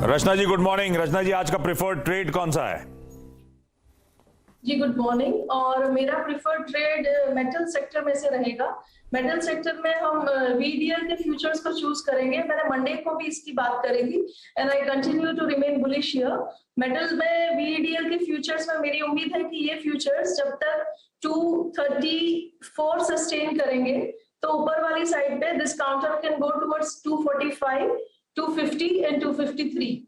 रचना जी good morning. रचना जी, आज का preferred trade कौन सा है? जी गुड मॉर्निंग। और मेरा प्रिफर्ड ट्रेड मेटल सेक्टर में से रहेगा। मेटल सेक्टर में हम वीडीएल के फ्यूचर्स को चूज करेंगे। मैंने मंडे को भी इसकी बात करी थी and I continue to remain bullish here. Metal में वीडीएल के फ्यूचर्स में मेरी उम्मीद है कि ये फ्यूचर्स जब तक 234 सस्टेन करेंगे तो ऊपर वाली साइड पे this counter can go towards 245, 250 and 253।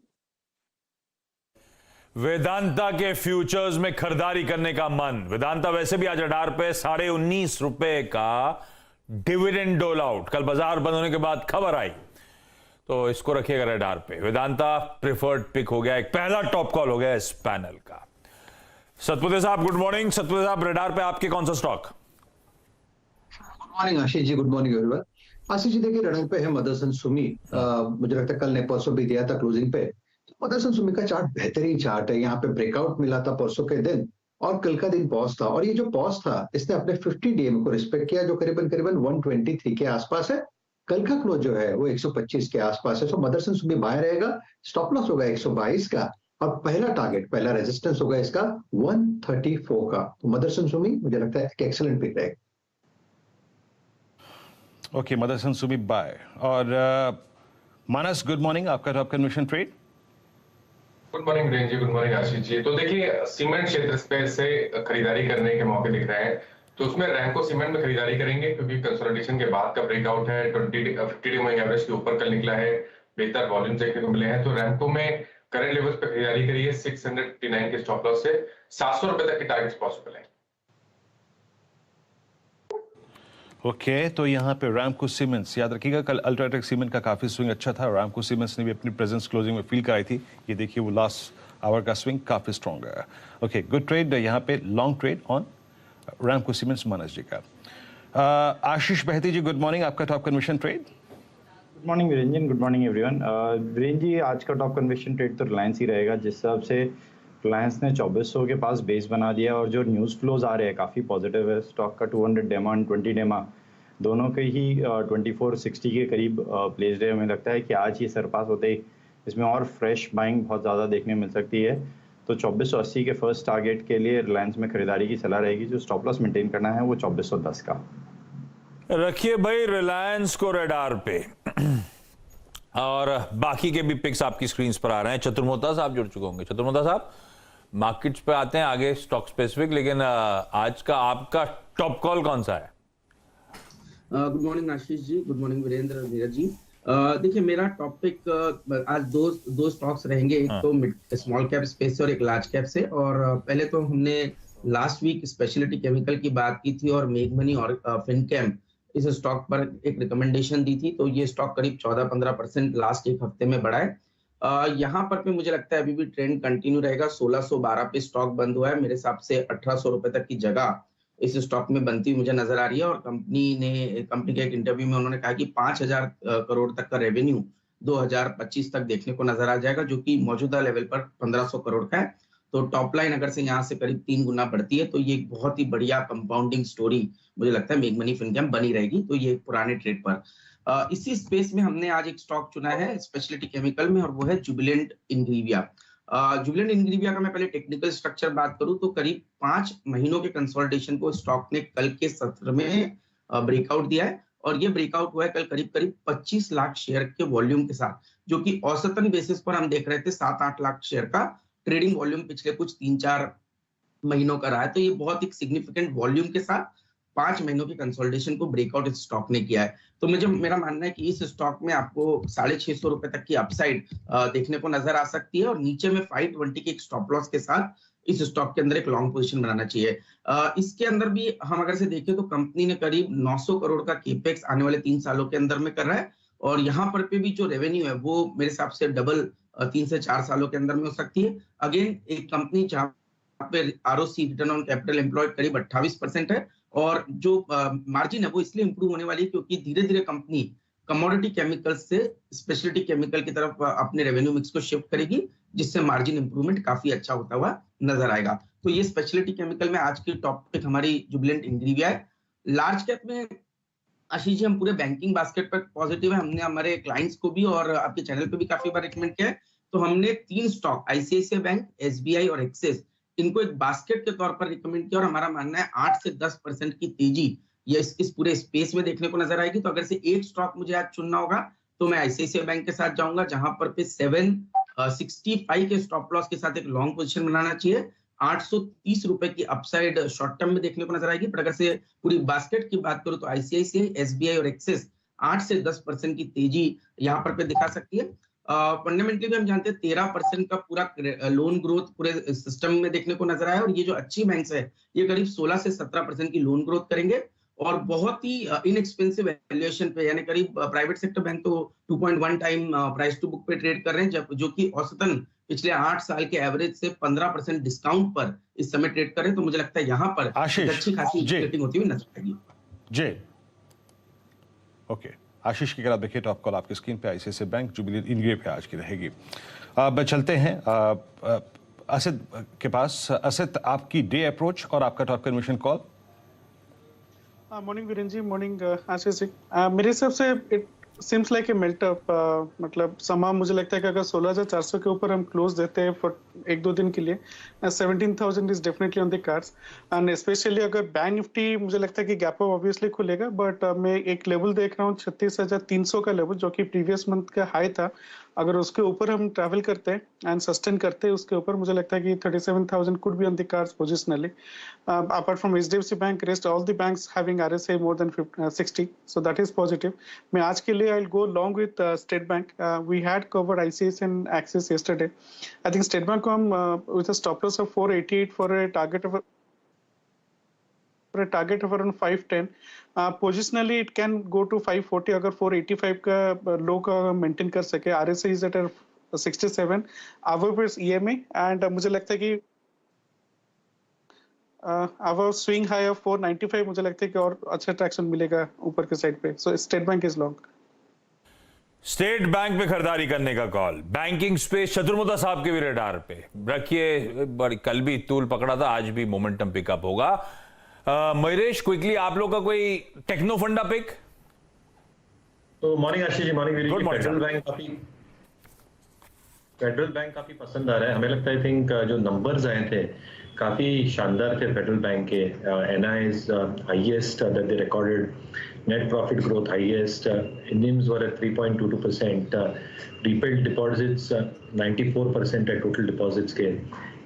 Vedanta के फ्यूचर्स में खरीदारी करने का मन। वेदांता वैसे भी आज रडार पे 19.5 रुपए का डिविडेंड डोल आउट, कल बाजार बंद होने के बाद खबर आई, तो इसको रखिएगा रडार पे। वेदांता प्रेफर्ड पिक हो गया, एक पहला टॉप कॉल हो गया इस पैनल का। सतपुते साहब गुड मॉर्निंग। सतपुते साहब, रडार पे आपके कौन सा stock? Good morning Ashish ji. Good morning everyone. Ashish ji देखिए, रडार पे है मदरसन सुमी। मुझे लगता है कल ने परसों भी दिया था क्लोजिंग पे। मदरसन सुमी का चार्ट बेहतरीन चार्ट है। यहाँ पे ब्रेकआउट मिला था परसों के दिन और कल का दिन पॉज था, और ये जो पॉज था इसने अपने 50 डीएम को रिस्पेक्ट किया जो करीबन 123 के आसपास है। कल का क्लोज जो है वो 125 के आसपास है। सो मदरसन सुमी बाय रहेगा। स्टॉप लॉस होगा 122 का और पहला टारगेट, पहला रेजिस्टेंस होगा इसका 134 का। तो मदरसन सुमी मुझे लगता है एक एक्सीलेंट पिक रहेगा। Okay, Motherson Sumi buy. और मानस गुड मॉर्निंग, आपका top conversion trade. Good morning Virendra ji, good morning Ashish ji. तो देखिए, सीमेंट क्षेत्र से खरीदारी करने के मौके दिख रहे हैं, तो उसमें रैंको सीमेंट में खरीदारी करेंगे क्योंकि कंसोलिडेशन के बाद का ब्रेकआउट है। 50 डे मूविंग एवरेज के ऊपर कल निकला है, बेहतर वॉल्यूम देखने को मिले हैं। तो रैंको में करंट लेवल्स पे खरीदारी करिए। 659 के स्टॉप लॉस से 700 रुपए तक के टारगेट्स पॉसिबल है। ओके, तो यहाँ पे रैमको सीमेंट्स याद रखिएगा, कल अल्ट्राटेक सीमेंट का काफी स्विंग अच्छा था। रैमको सीमेंट्स ने भी अपनी प्रेजेंस क्लोजिंग में फील कराई थी। ये देखिए, वो लास्ट आवर का स्विंग काफी स्ट्रॉन्ग है। ओके, गुड ट्रेड यहाँ पे, long trade on Ramco cements Manas ji का। आशीष बहती जी गुड मॉर्निंग, आपका top conversion trade. Good morning Virendra ji, good morning everyone. Virendra ji, आज का टॉप कन्वर्शन ट्रेड तो रिलायंस ही रहेगा। जिस हिसाब से रिलायंस ने 2400 के पास बेस बना दिया और जो न्यूज़ फ्लोज आ रहे हैं काफ़ी पॉजिटिव है। स्टॉक का 200 डेमा और 20 डेमा दोनों के ही 2460 के करीब प्लेस्ड है। हमें लगता है कि आज ही सरपास होते ही इसमें और फ्रेश बाइंग बहुत ज़्यादा देखने मिल सकती है। तो 2480 के फर्स्ट टारगेट के लिए रिलायंस में खरीदारी की सलाह रहेगी। जो स्टॉप लॉस मेंटेन करना है वो 2410 का रखिए भाई रिलायंस को रडार पे। और बाकी के भी पिक्स आपकी स्क्रीन पर आ रहे हैं। चतुर्मोता साहब जुड़ चुके होंगे। चतुर्मोता साहब, मार्केट्स पे आते हैं आगे स्टॉक स्पेसिफिक, लेकिन आज का आपका टॉप कॉल कौन सा है? Good morning Ashish ji, good morning Virendra और नीरज जी। देखिए, मेरा टॉपिक आज दो स्टॉक्स रहेंगे। एक तो स्मॉल कैप स्पेस से और एक लार्ज कैप से। और पहले तो हमने लास्ट वीक स्पेशलिटी केमिकल की बात की थी और मेघमनी और फिनकेम इस स्टॉक पर एक रिकमेंडेशन दी थी। तो ये स्टॉक करीब 14-15% लास्ट एक हफ्ते में बढ़ा है। यहाँ पर भी मुझे लगता है अभी भी ट्रेंड कंटिन्यू रहेगा। 1612 पे स्टॉक बंद हुआ है। मेरे हिसाब से 1800 रुपए तक की जगह इस स्टॉक में बनती हुई मुझे नजर आ रही है। और कंपनी के एक इंटरव्यू में उन्होंने कहा कि 5000 करोड़ तक का रेवेन्यू 2025 तक देखने को नजर आ जाएगा, जो कि मौजूदा लेवल पर 1500 करोड़ का है। तो टॉप लाइन अगर से यहाँ से करीब 3 गुना बढ़ती है तो ये एक बहुत ही बढ़िया कंपाउंडिंग स्टोरी मुझे लगता है मेघमनी फिनकेम बनी रहेगी। तो ये पुराने ट्रेड पर इसी स्पेस में हमने आज एक स्टॉक चुना है स्पेशलिटी केमिकल में, और वो है जुबिलेंट इंग्रेविया। जुबिलेंट इंग्रेविया का मैं पहले टेक्निकल स्ट्रक्चर बात करूं तो करीब 5 महीनों के कंसोलिडेशन को स्टॉक ने कल के सत्र में ब्रेकआउट दिया है। और ये ब्रेकआउट हुआ है कल करीब 25 लाख शेयर के वॉल्यूम के साथ, जो कि औसतन बेसिस पर हम देख रहे थे 7-8 लाख शेयर का ट्रेडिंग वॉल्यूम पिछले कुछ 3-4 महीनों का रहा है। तो ये बहुत ही सिग्निफिकेंट वॉल्यूम के साथ 5 महीनों की कंसोलिडेशन को ब्रेकआउट इस स्टॉक ने किया है। तो मेरा मानना है कि इस स्टॉक में आपको 650 रुपए तक की अपसाइड देखने को नजर आ सकती है। और नीचे में 520 के एक स्टॉप लॉस के साथ इस स्टॉक के अंदर एक लॉन्ग पोजीशन बनाना चाहिए। इसके अंदर भी हम अगर से देखें तो कंपनी ने करीब 900 करोड़ का केपेक्स आने वाले 3 सालों के अंदर में कर रहा है। और यहाँ पर भी जो रेवेन्यू है वो मेरे हिसाब से डबल 3 से 4 सालों के अंदर में हो सकती है। अगेन एक कंपनी जहाँ पे ROC return on capital employed करीब 28% है। और जो मार्जिन है वो इसलिए इंप्रूव होने वाली है क्योंकि धीरे धीरे कंपनी कमोडिटी केमिकल से स्पेशलिटी केमिकल की तरफ अपने रेवेन्यू मिक्स को शिफ्ट करेगी, जिससे मार्जिन इंप्रूवमेंट काफी अच्छा होता हुआ नजर आएगा। तो ये स्पेशलिटी केमिकल में आज की टॉपिक हमारी जुबिलेंट इंग्रेविया है। लार्ज कैप में आशीष जी हम पूरे बैंकिंग बास्केट पर पॉजिटिव है। हमने हमारे क्लाइंट्स को भी और आपके चैनल पे भी काफी बार रिकमेंड किया है तो हमने 3 स्टॉक आईसीआईसीआई बैंक, एसबीआई और एक्सिस, इनको एक बास्केट के तौर पर रिकमेंड किया और हमारा मानना है 8 से 10% की तेजी ये इस पूरे स्पेस में देखने को नजर आएगी। तो अगर से एक स्टॉक मुझे आज चुनना होगा तो मैं आईसीआईसीआई बैंक के साथ जाऊंगा, जहां पर पे 765 के स्टॉप लॉस के साथ एक लॉन्ग पोजीशन बनाना चाहिए। 830 रुपए की अपसाइड शॉर्ट टर्म में देखने को नजर आएगी। पर अगर से पूरी बास्केट की बात करूं तो आईसीआईसीआई, एसबीआई और एक्सिस 8 से 10% की तेजी यहाँ पर पे दिखा सकती है। फंडामेंटली भी हम जानते हैं 13% का पूरा लोन ग्रोथ पूरे सिस्टम में देखने को नजर आया और ये जो अच्छी बैंक्स है ये करीब 16 से 17% की लोन ग्रोथ करेंगे और बहुत ही इनएक्सपेंसिव वैल्यूएशन पे, यानी करीब प्राइवेट सेक्टर बैंक तो 2.1 टाइम प्राइस टू बुक पे ट्रेड कर रहे हैं, जो कि औसतन पिछले 8 साल के एवरेज से 15% डिस्काउंट पर इस समय ट्रेड कर रहे हैं। तो मुझे लगता है यहाँ पर अच्छी खासी रेटिंग होती हुई नजर आएगी। जी ओके, आशीष की अगर आप देखिए टॉप कॉल आपकी स्क्रीन पे आईसीआईसीआई बैंक जुबिलेंट इंग्रे पे आज की रहेगी। अब चलते हैं असद के पास। असद, आपकी डे अप्रोच और आपका top convention call. Morning Virendra ji, morning Ashish ji. मेरे हिसाब से it seems like a melt up, मतलब समा मुझे लगता है कि अगर 16,400 के ऊपर हम क्लोज देते हैं फॉर 1-2 दिन के लिए, 17,000 is definitely on the cards. And specially अगर बैंक निफ्टी मुझे लगता है कि गैप अप ऑब्वियसली खुलेगा, बट मैं एक लेवल देख रहा हूँ 36,300 का लेवल, जो कि प्रीवियस मंथ का हाई था। अगर उसके ऊपर हम ट्रैवल करते हैं एंड सस्टेन करते हैं उसके ऊपर, मुझे लगता है कि 37,000 could be on the cards positionally. Apart from HDFC bank, rest all the banks having RSI more than 60, so that is positive. मैं आज के लिए I will go long with state bank. We had covered ICICI and Axis yesterday. I think state bank को हम with a stop loss of 488 for a target of around 510. Positionally it can go to 540 अगर 485 का लो का maintain कर सके। RSI is at 67, our EMA and मुझे लगता है कि our swing high of 495 मुझे लगता है कि और अच्छा ट्रैक्शन मिलेगा ऊपर के साइड पे। So state bank is long. State bank पे खरीदारी करने का कॉल। बैंकिंग स्पेस चतुर्मुदा साहब के भी रडार पे रखिए। बड़ी कल भी तूल पकड़ा था, आज भी मोमेंटम पिकअप होगा। मयूरेश, क्विकली आप लोग का कोई टेक्नो फंडा पिक? तो morning Ashish ji, morning Good morning, Federal Bank काफी पसंद आ रहा है हमें लगता है। आई थिंक जो नंबर्स आए थे काफी शानदार थे फेडरल बैंक के। NIIs highest that they recorded, net profit growth highest, NIMs were at 3.22%, repaid deposits 94% है टोटल डिपॉजिट्स के,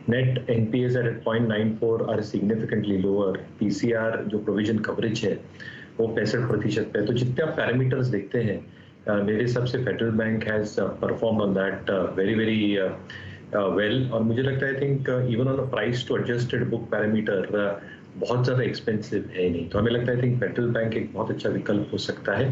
net NPAs at 0.94 are significantly lower, PCR जो प्रोविजन कवरेज है वो 65% पे है। तो जितने आप पैरामीटर्स देखते हैं मेरे हिसाब से federal bank has perform on that very well. और मुझे लगता है I think even on price to adjusted book parameter बहुत ज़्यादा एक्सपेंसिव है नहीं। तो हमें लगता है आई थिंक फेडरल बैंक एक बहुत अच्छा विकल्प हो सकता है।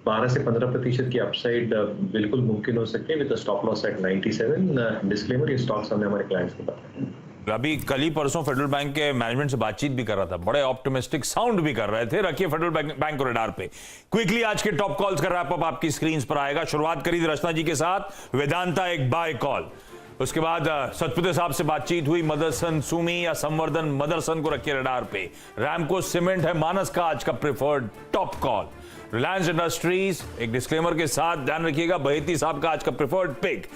12 से 15% की अपसाइड बिल्कुल मुमकिन हो सकती है with stop loss at 97। Disclaimer, ये स्टॉक्स हमने हमारे क्लाइंट्स को बताया। अभी कल ही परसों फेडरल बैंक के मैनेजमेंट से बातचीत भी कर रहा था, बड़े ऑप्टिमिस्टिक साउंड भी कर रहे थे। रखिए फेडरल बैंक को रडार पे। क्विकली आज के टॉप कॉल्स का रैप अप आपकी स्क्रीन पर आएगा। शुरुआत करी थी रचना जी के साथ, वेदांता एक बाय कॉल। उसके बाद सतपुते साहब से बातचीत हुई, मदरसन सुमी या संवर्धन मदरसन को रखिए रडार पे। रैमको सीमेंट है मानस का आज का preferred top call. Reliance industries एक डिस्क्लेमर के साथ ध्यान रखिएगा, बहेती साहब का आज का प्रेफर्ड पिक।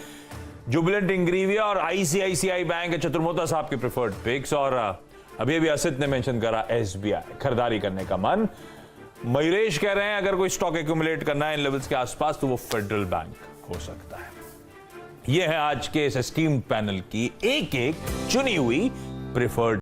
जुबिलेंट इंग्रीविया और आईसीआईसीआई बैंक है चतुर्मुदा साहब के प्रेफर्ड पिक्स। और अभी अभी असित ने मेंशन करा एसबीआई, खरीदारी करने का मन। मयूरेश कह रहे हैं अगर कोई स्टॉक एक्यूमुलेट करना है इन लेवल्स के आसपास तो वो फेडरल बैंक हो सकता है। यह है आज के इस एस्टीम्ड पैनल की एक एक चुनी हुई प्रेफर्ड